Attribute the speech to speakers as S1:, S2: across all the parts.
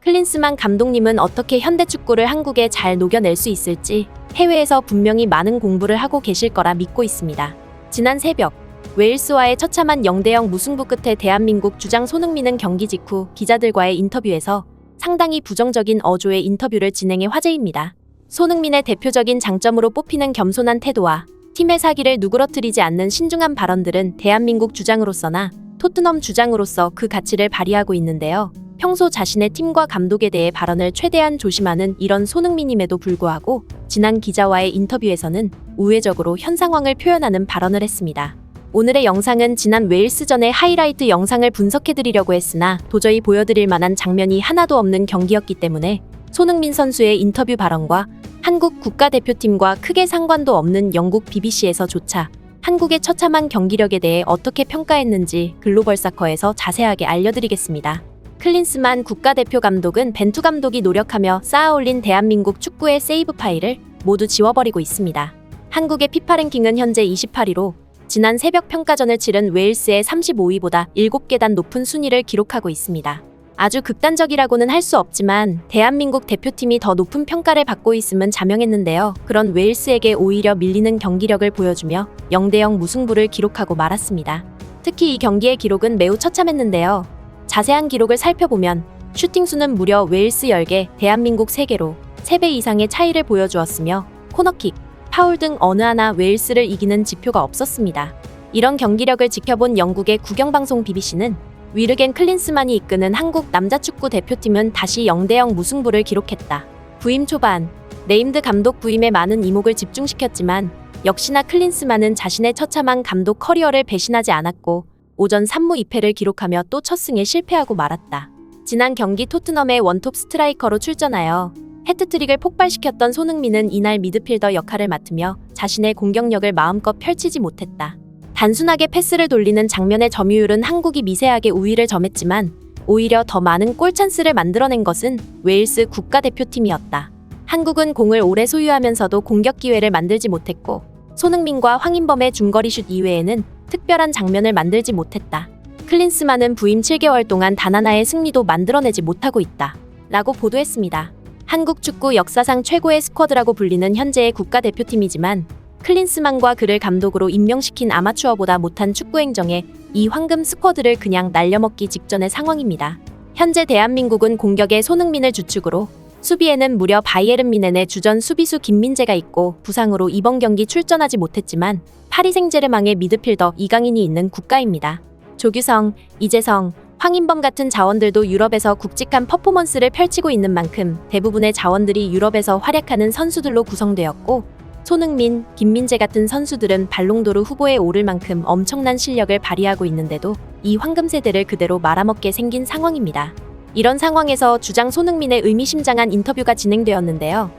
S1: 클린스만 감독님은 어떻게 현대축구를 한국에 잘 녹여낼 수 있을지 해외에서 분명히 많은 공부를 하고 계실 거라 믿고 있습니다. 지난 새벽 웨일스와의 처참한 0대0 무승부 끝에 대한민국 주장 손흥민은 경기 직후 기자들과의 인터뷰에서 상당히 부정적인 어조의 인터뷰를 진행해 화제입니다. 손흥민의 대표적인 장점으로 뽑히는 겸손한 태도와 팀의 사기를 누그러뜨리지 않는 신중한 발언들은 대한민국 주장으로서나 토트넘 주장으로서 그 가치를 발휘하고 있는데요. 평소 자신의 팀과 감독에 대해 발언을 최대한 조심하는 이런 손흥민임에도 불구하고 지난 기자와의 인터뷰에서는 우회적으로 현 상황을 표현하는 발언을 했습니다. 오늘의 영상은 지난 웨일스전의 하이라이트 영상을 분석해드리려고 했으나 도저히 보여드릴 만한 장면이 하나도 없는 경기였기 때문에 손흥민 선수의 인터뷰 발언과 한국 국가대표팀과 크게 상관도 없는 영국 BBC에서조차 한국의 처참한 경기력에 대해 어떻게 평가했는지 글로벌사커에서 자세하게 알려드리겠습니다. 클린스만 국가대표 감독은 벤투 감독이 노력하며 쌓아올린 대한민국 축구의 세이브 파일을 모두 지워버리고 있습니다. 한국의 피파 랭킹은 현재 28위로 지난 새벽 평가전을 치른 웨일스의 35위보다 7계단 높은 순위를 기록하고 있습니다. 아주 극단적이라고는 할 수 없지만 대한민국 대표팀이 더 높은 평가를 받고 있음은 자명했는데요. 그런 웨일스에게 오히려 밀리는 경기력을 보여주며 0대0 무승부를 기록하고 말았습니다. 특히 이 경기의 기록은 매우 처참했는데요. 자세한 기록을 살펴보면 슈팅 수는 무려 웨일스 10개, 대한민국 3개로 3배 이상의 차이를 보여주었으며 코너킥, 파울 등 어느 하나 웨일스를 이기는 지표가 없었습니다. 이런 경기력을 지켜본 영국의 국영방송 BBC는 위르겐 클린스만이 이끄는 한국 남자축구 대표팀은 다시 0대0 무승부를 기록했다. 부임 초반, 네임드 감독 부임에 많은 이목을 집중시켰지만 역시나 클린스만은 자신의 처참한 감독 커리어를 배신하지 않았고 오전 3무 2패를 기록하며 또 첫 승에 실패하고 말았다. 지난 경기 토트넘의 원톱 스트라이커로 출전하여 해트트릭을 폭발시켰던 손흥민은 이날 미드필더 역할을 맡으며 자신의 공격력을 마음껏 펼치지 못했다. 단순하게 패스를 돌리는 장면의 점유율은 한국이 미세하게 우위를 점했지만 오히려 더 많은 골 찬스를 만들어낸 것은 웨일스 국가대표팀이었다. 한국은 공을 오래 소유하면서도 공격 기회를 만들지 못했고 손흥민과 황인범의 중거리 슛 이외에는 특별한 장면을 만들지 못했다. 클린스만은 부임 7개월 동안 단 하나의 승리도 만들어내지 못하고 있다. 라고 보도했습니다. 한국 축구 역사상 최고의 스쿼드라고 불리는 현재의 국가대표팀이지만 클린스만과 그를 감독으로 임명시킨 아마추어보다 못한 축구 행정에 이 황금 스쿼드를 그냥 날려먹기 직전의 상황입니다. 현재 대한민국은 공격에 손흥민을 주축으로 수비에는 무려 바이에른 뮌헨의 주전 수비수 김민재가 있고 부상으로 이번 경기 출전하지 못했지만 파리 생제르맹의 미드필더 이강인이 있는 국가입니다. 조규성, 이재성, 황인범 같은 자원들도 유럽에서 굵직한 퍼포먼스를 펼치고 있는 만큼 대부분의 자원들이 유럽에서 활약하는 선수들로 구성되었고 손흥민, 김민재 같은 선수들은 발롱도르 후보에 오를 만큼 엄청난 실력을 발휘하고 있는데도 이 황금 세대를 그대로 말아먹게 생긴 상황입니다. 이런 상황에서 주장 손흥민의 의미심장한 인터뷰가 진행되었는데요.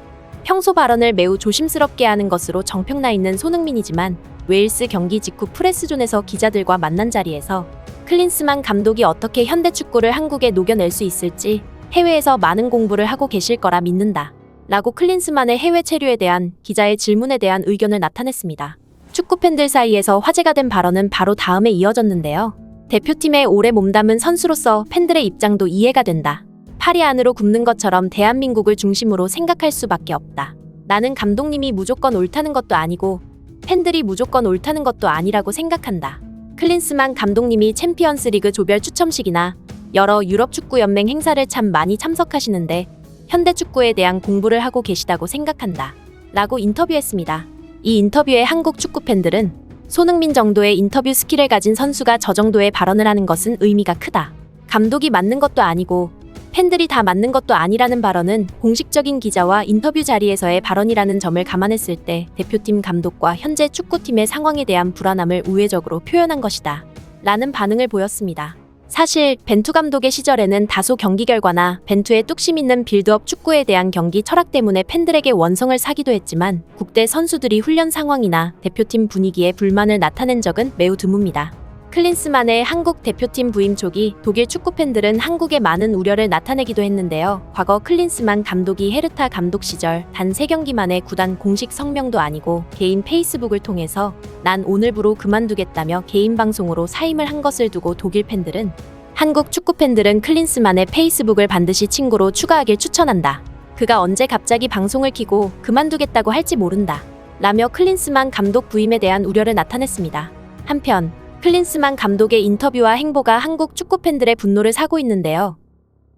S1: 평소 발언을 매우 조심스럽게 하는 것으로 정평나 있는 손흥민이지만 웨일스 경기 직후 프레스존에서 기자들과 만난 자리에서 클린스만 감독이 어떻게 현대축구를 한국에 녹여낼 수 있을지 해외에서 많은 공부를 하고 계실 거라 믿는다. 라고 클린스만의 해외 체류에 대한 기자의 질문에 대한 의견을 나타냈습니다. 축구팬들 사이에서 화제가 된 발언은 바로 다음에 이어졌는데요. 대표팀에 오래 몸담은 선수로서 팬들의 입장도 이해가 된다. 파리 안으로 굽는 것처럼 대한민국을 중심으로 생각할 수밖에 없다. 나는 감독님이 무조건 옳다는 것도 아니고 팬들이 무조건 옳다는 것도 아니라고 생각한다. 클린스만 감독님이 챔피언스리그 조별 추첨식이나 여러 유럽 축구 연맹 행사를 참 많이 참석하시는데 현대 축구에 대한 공부를 하고 계시다고 생각한다. 라고 인터뷰했습니다. 이 인터뷰에 한국 축구 팬들은 손흥민 정도의 인터뷰 스킬을 가진 선수가 저 정도의 발언을 하는 것은 의미가 크다. 감독이 맞는 것도 아니고 팬들이 다 맞는 것도 아니라는 발언은 공식적인 기자와 인터뷰 자리에서의 발언이라는 점을 감안했을 때 대표팀 감독과 현재 축구팀의 상황에 대한 불안함을 우회적으로 표현한 것이다. 라는 반응을 보였습니다. 사실 벤투 감독의 시절에는 다소 경기 결과나 벤투의 뚝심 있는 빌드업 축구에 대한 경기 철학 때문에 팬들에게 원성을 사기도 했지만 국대 선수들이 훈련 상황이나 대표팀 분위기에 불만을 나타낸 적은 매우 드뭅니다. 클린스만의 한국 대표팀 부임 초기 독일 축구팬들은 한국에 많은 우려를 나타내기도 했는데요. 과거 클린스만 감독이 헤르타 감독 시절 단 3경기만에 구단 공식 성명도 아니고 개인 페이스북을 통해서 난 오늘부로 그만두겠다며 개인 방송으로 사임을 한 것을 두고 독일 팬들은 한국 축구 팬들은 클린스만의 페이스북을 반드시 친구로 추가하길 추천한다. 그가 언제 갑자기 방송을 켜고 그만두겠다고 할지 모른다. 라며 클린스만 감독 부임에 대한 우려를 나타냈습니다. 한편 클린스만 감독의 인터뷰와 행보가 한국 축구 팬들의 분노를 사고 있는데요.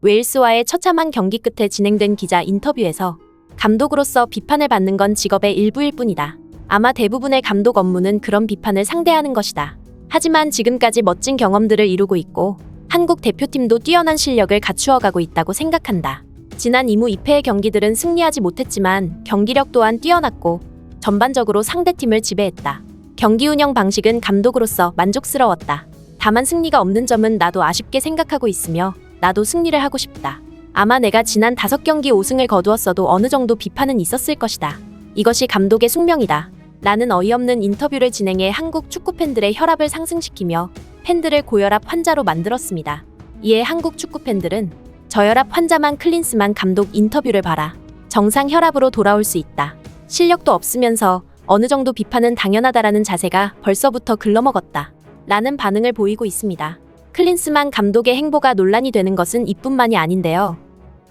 S1: 웨일스와의 처참한 경기 끝에 진행된 기자 인터뷰에서 감독으로서 비판을 받는 건 직업의 일부일 뿐이다. 아마 대부분의 감독 업무는 그런 비판을 상대하는 것이다. 하지만 지금까지 멋진 경험들을 이루고 있고 한국 대표팀도 뛰어난 실력을 갖추어가고 있다고 생각한다. 지난 2무 2패의 경기들은 승리하지 못했지만 경기력 또한 뛰어났고 전반적으로 상대팀을 지배했다. 경기 운영 방식은 감독으로서 만족스러웠다. 다만 승리가 없는 점은 나도 아쉽게 생각하고 있으며 나도 승리를 하고 싶다. 아마 내가 지난 5경기 5승을 거두었어도 어느 정도 비판은 있었을 것이다. 이것이 감독의 숙명이다. 라는 어이없는 인터뷰를 진행해 한국 축구 팬들의 혈압을 상승시키며 팬들을 고혈압 환자로 만들었습니다. 이에 한국 축구 팬들은 저혈압 환자만 클린스만 감독 인터뷰를 봐라. 정상 혈압으로 돌아올 수 있다. 실력도 없으면서 어느 정도 비판은 당연하다라는 자세가 벌써부터 글러먹었다. 라는 반응을 보이고 있습니다. 클린스만 감독의 행보가 논란이 되는 것은 이뿐만이 아닌데요.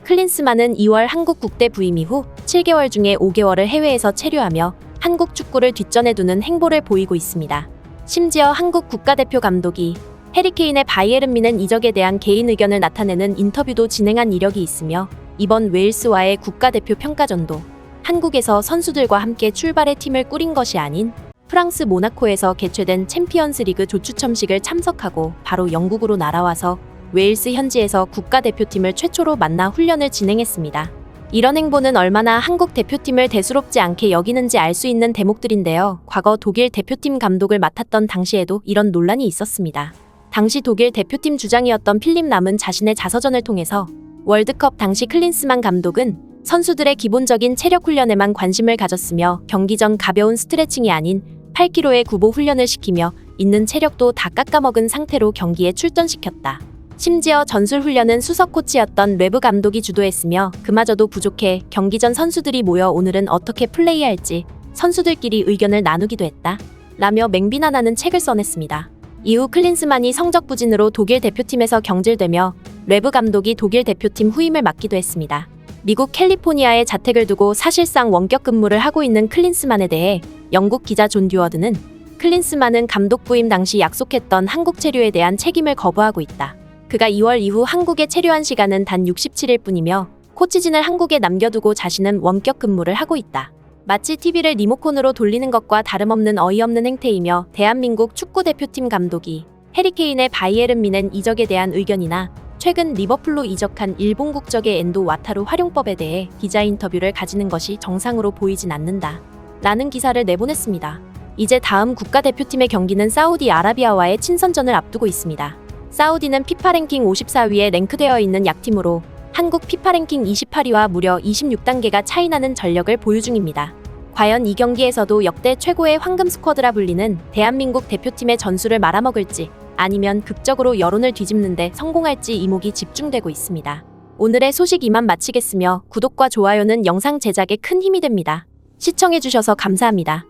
S1: 클린스만은 2월 한국 국대 부임 이후 7개월 중에 5개월을 해외에서 체류하며 한국 축구를 뒷전에 두는 행보를 보이고 있습니다. 심지어 한국 국가대표 감독이 해리케인의 바이에른 뮌헨 이적에 대한 개인 의견을 나타내는 인터뷰도 진행한 이력이 있으며 이번 웨일스와의 국가대표 평가전도 한국에서 선수들과 함께 출발의 팀을 꾸린 것이 아닌 프랑스 모나코에서 개최된 챔피언스 리그 조추첨식을 참석하고 바로 영국으로 날아와서 웨일스 현지에서 국가대표팀을 최초로 만나 훈련을 진행했습니다. 이런 행보는 얼마나 한국 대표팀을 대수롭지 않게 여기는지 알 수 있는 대목들인데요. 과거 독일 대표팀 감독을 맡았던 당시에도 이런 논란이 있었습니다. 당시 독일 대표팀 주장이었던 필립 람은 자신의 자서전을 통해서 월드컵 당시 클린스만 감독은 선수들의 기본적인 체력 훈련에만 관심을 가졌으며 경기 전 가벼운 스트레칭이 아닌 8kg의 구보 훈련을 시키며 있는 체력도 다 깎아먹은 상태로 경기에 출전시켰다. 심지어 전술 훈련은 수석 코치였던 레브 감독이 주도했으며 그마저도 부족해 경기 전 선수들이 모여 오늘은 어떻게 플레이할지 선수들끼리 의견을 나누기도 했다. 라며 맹비난하는 책을 써냈습니다. 이후 클린스만이 성적 부진으로 독일 대표팀에서 경질되며 레브 감독이 독일 대표팀 후임을 맡기도 했습니다. 미국 캘리포니아에 자택을 두고 사실상 원격 근무를 하고 있는 클린스만에 대해 영국 기자 존 듀어드는 클린스만은 감독 부임 당시 약속했던 한국 체류에 대한 책임을 거부하고 있다. 그가 2월 이후 한국에 체류한 시간은 단 67일 뿐이며 코치진을 한국에 남겨두고 자신은 원격 근무를 하고 있다. 마치 TV를 리모컨으로 돌리는 것과 다름없는 어이없는 행태이며 대한민국 축구대표팀 감독이 해리케인의 바이에른 뮌헨 이적에 대한 의견이나 최근 리버풀로 이적한 일본 국적의 엔도 와타루 활용법에 대해 기자 인터뷰를 가지는 것이 정상으로 보이진 않는다. 라는 기사를 내보냈습니다. 이제 다음 국가대표팀의 경기는 사우디아라비아와의 친선전을 앞두고 있습니다. 사우디는 피파 랭킹 54위에 랭크되어 있는 약팀으로 한국 피파 랭킹 28위와 무려 26단계가 차이나는 전력을 보유 중입니다. 과연 이 경기에서도 역대 최고의 황금 스쿼드라 불리는 대한민국 대표팀의 전술을 말아먹을지 아니면 극적으로 여론을 뒤집는 데 성공할지 이목이 집중되고 있습니다. 오늘의 소식 이만 마치겠으며 구독과 좋아요는 영상 제작에 큰 힘이 됩니다. 시청해주셔서 감사합니다.